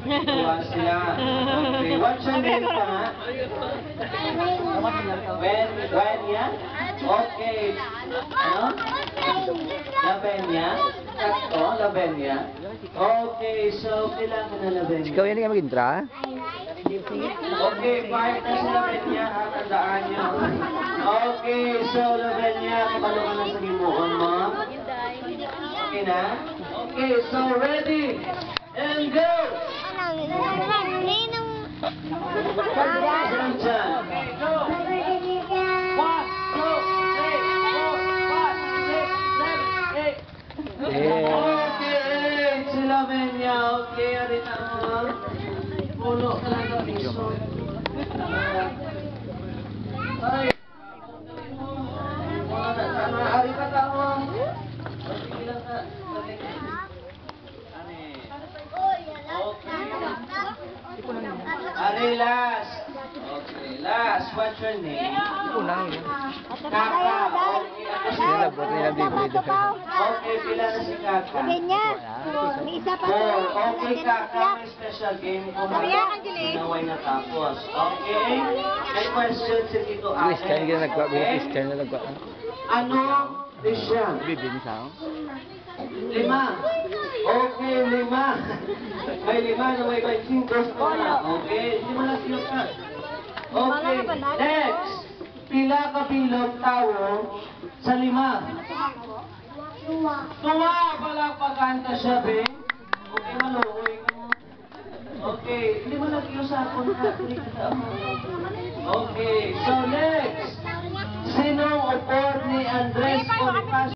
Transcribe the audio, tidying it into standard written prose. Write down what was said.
Tuwa sila. Okay, what's your name pa nga? Wenya? Okay. Ano? Lavenya? Sakto, Lavenya? Okay, so kailangan na Lavenya. Ikaw yan nga mag-intra? Okay, part na si Lavenya, ha? Tandaan nyo. Okay, so Lavenya, kabalo ka na sa gimuon mo. Okay na? Okay, so ready? And go! Diyan. Okay, go! 1, 2, 3, 4, 5, 6, 7, 8. Okay, si Lavenya. Okay, arin na mo. Puno ka lang ng piso. Ay! Ari ka tao. Sige lang ka. Ari, last. Okay, last. What's your name? Unang yun. Kaka. Okay, ako si Sila labot nila bibili doon. Okay, pila na si Kaka. Ganyan. May isa pa. Okay, Kaka, may special game ko na naway natapos. Okay? May question si Tito Ate. Christian ka na nagwa. Christian na nagwa. Ano siya? Bibili sa ako. 5. Okay, 5. May 5 na may 25 ko na. Okay? Hindi mo lang sila ka. Okay, next. Pila ka bilog tao sa 5. Tuwa pala pagkanta siya, be. Okay, maluhoy ka mo. Okay, hindi mo nag-iusapon ka. Okay, so next. Sinong upor ni Andres Bonifacio?